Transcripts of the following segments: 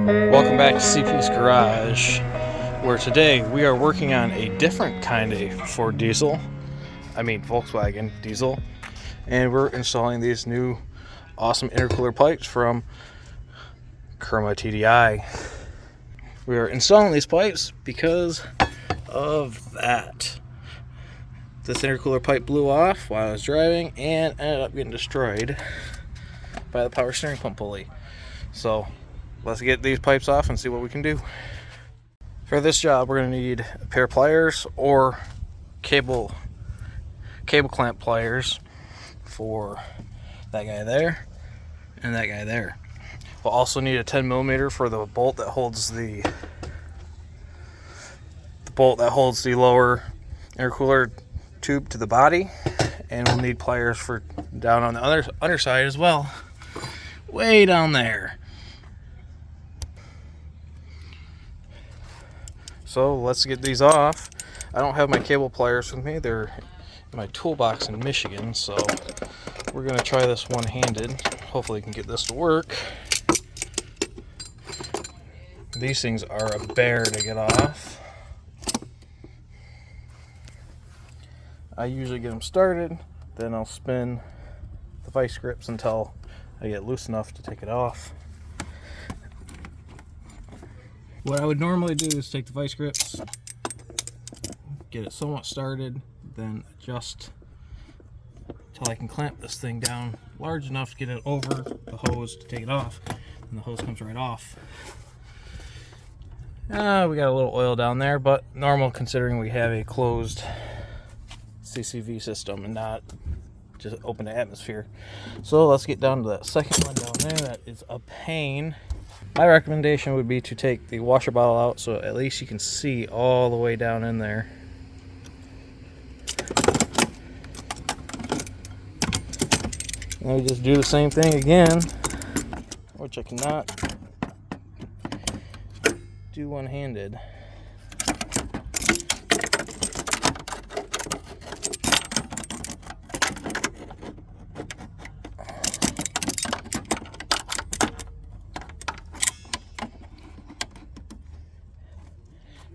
Welcome back to CP's Garage, where today we are working on a different kind of Ford diesel, Volkswagen diesel, and we're installing these new awesome intercooler pipes from Kerma TDI. We are installing these pipes because of that. This intercooler pipe blew off while I was driving and ended up getting destroyed by the power steering pump pulley. So let's get these pipes off and see what we can do. For this job, we're going to need a pair of pliers or cable clamp pliers for that guy there and that guy there. We'll also need a 10mm for the bolt that holds the lower intercooler tube to the body, and we'll need pliers for down on the underside as well, way down there. So let's get these off. I don't have my cable pliers with me. They're in my toolbox in Michigan, so we're going to try this one-handed. Hopefully we can get this to work. These things are a bear to get off. I usually get them started, then I'll spin the vice grips until I get loose enough to take it off. What I would normally do is take the vice grips, get it somewhat started, then adjust until I can clamp this thing down large enough to get it over the hose to take it off, and the hose comes right off. We got a little oil down there, but normal considering we have a closed CCV system and not just open to atmosphere. So let's get down to that second one down there. That is a pain. My recommendation would be to take the washer bottle out so at least you can see all the way down in there. And we just do the same thing again, which I cannot do one-handed.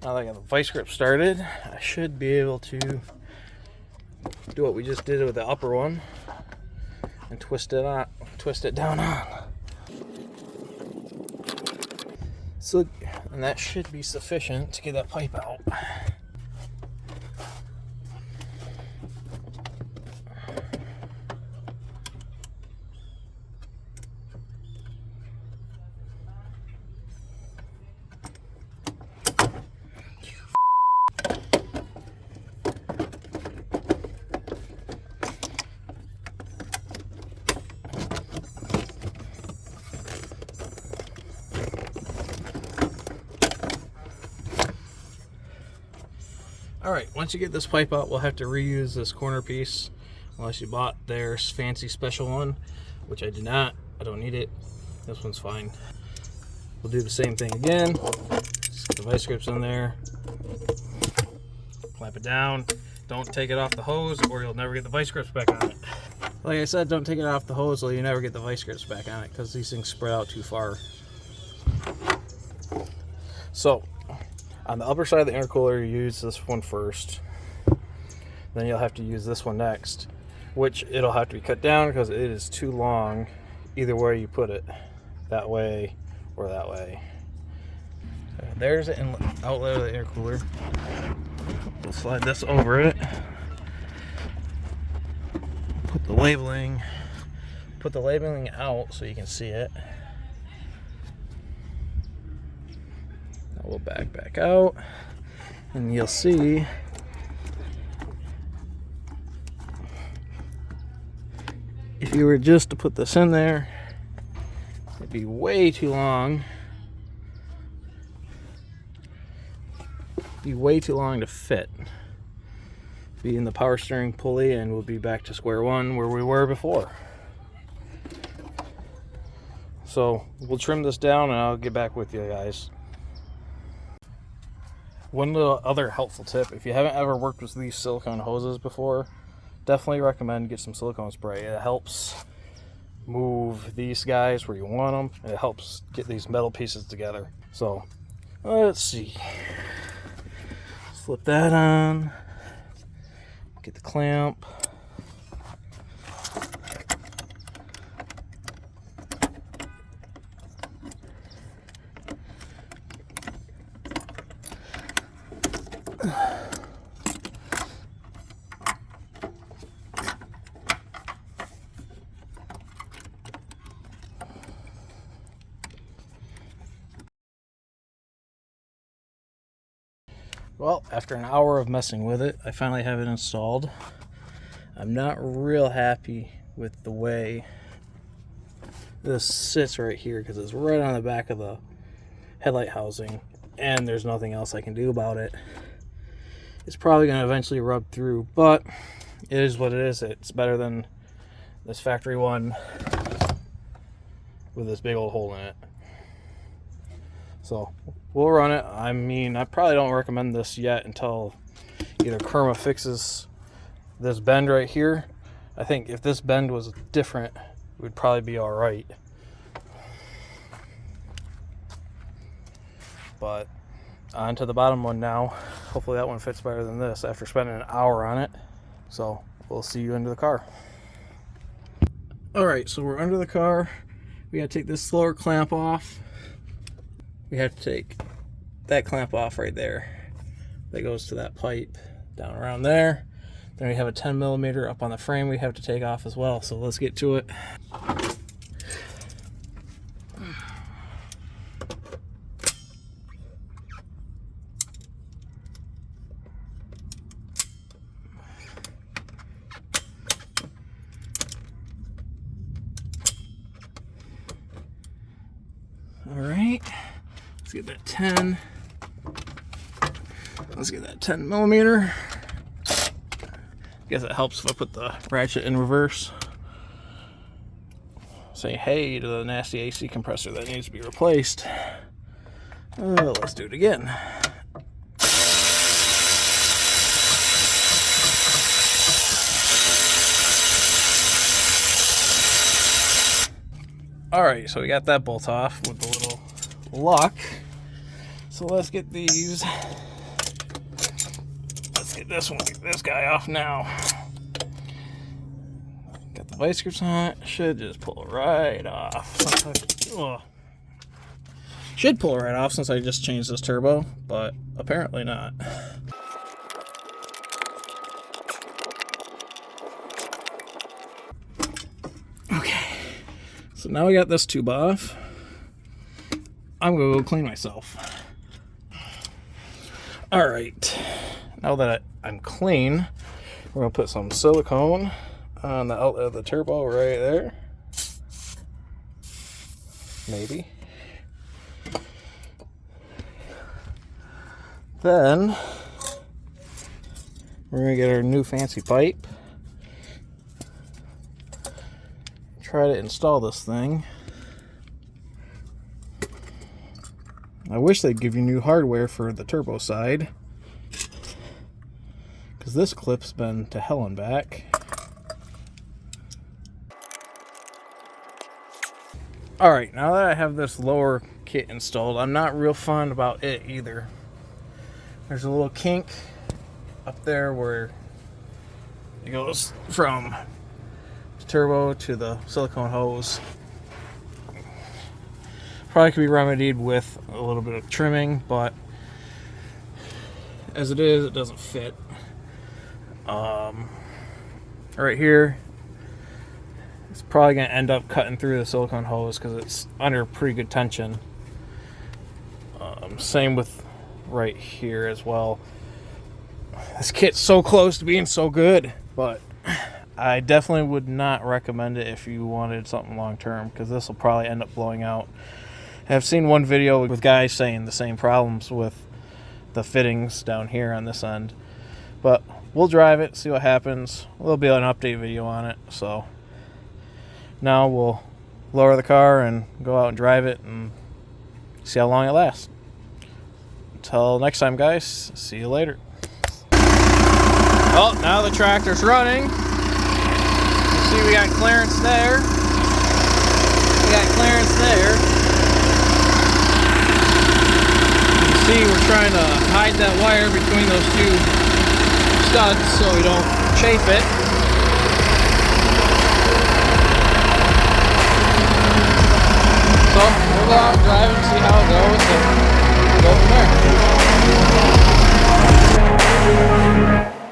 Now that I got the vice grip started, I should be able to do what we just did with the upper one and twist it down on. So, and that should be sufficient to get that pipe out. Alright, once you get this pipe out, we'll have to reuse this corner piece unless you bought their fancy special one, which I did not. I don't need it. This one's fine. We'll do the same thing again. Just get the vice grips in there. Clamp it down. Don't take it off the hose or you'll never get the vice grips back on it. Like I said, don't take it off the hose or you never get the vice grips back on it because these things spread out too far. So, on the upper side of the intercooler, you use this one first. Then you'll have to use this one next, which it'll have to be cut down because it is too long either way you put it, that way or that way. There's the inlet, outlet of the intercooler. We'll slide this over it. Put the labeling out so you can see it. We'll back out, and you'll see if you were just to put this in there, it'd be way too long. Be way too long to fit. Be in the power steering pulley, and we'll be back to square one where we were before. So we'll trim this down, and I'll get back with you guys. One little other helpful tip, if you haven't ever worked with these silicone hoses before, definitely recommend get some silicone spray. It helps move these guys where you want them, and it helps get these metal pieces together. So let's see, slip that on, get the clamp. Well, after an hour of messing with it, I finally have it installed. I'm not real happy with the way this sits right here because it's right on the back of the headlight housing, and there's nothing else I can do about it. It's probably going to eventually rub through, but it is what it is. It's better than this factory one with this big old hole in it. So we'll run it. I mean, I probably don't recommend this yet until either Kerma fixes this bend right here. I think if this bend was different, it would probably be all right. But on to the bottom one now. Hopefully that one fits better than this after spending an hour on it. So we'll see you into the car. All right, so we're under the car. We gotta take this lower clamp off. We have to take that clamp off right there. That goes to that pipe down around there. Then we have a 10 millimeter up on the frame we have to take off as well. So let's get to it. All right. Let's get that 10. Let's get that 10 millimeter. Guess it helps if I put the ratchet in reverse. Say hey to the nasty AC compressor that needs to be replaced. Let's do it again. Alright, so we got that bolt off with the little lock. So let's get these. Let's get this guy off now. Got the vice grips on it. Should just pull it right off. Should pull it right off since I just changed this turbo, but apparently not. Okay, so now we got this tube off. I'm gonna go clean myself. All right, now that I'm clean, we're gonna put some silicone on the outlet of the turbo right there. Maybe. Then we're gonna get our new fancy pipe. Try to install this thing. I wish they'd give you new hardware for the turbo side, because this clip's been to hell and back. Alright, now that I have this lower kit installed, I'm not real fond about it either. There's a little kink up there where it goes from the turbo to the silicone hose. Probably could be remedied with a little bit of trimming, but as it is, it doesn't fit. Right here, it's probably going to end up cutting through the silicone hose because it's under pretty good tension. Same with right here as well. This kit's so close to being so good, but I definitely would not recommend it if you wanted something long term, because this will probably end up blowing out. I've seen one video with guys saying the same problems with the fittings down here on this end, but we'll drive it, see what happens. There'll be an update video on it. So now we'll lower the car and go out and drive it and see how long it lasts. Until next time, guys, see you later. Well, now the tractor's running. You see we got clearance there. there. You can see we're trying to hide that wire between those two studs so we don't chafe it. So we'll go out and drive and see how it goes.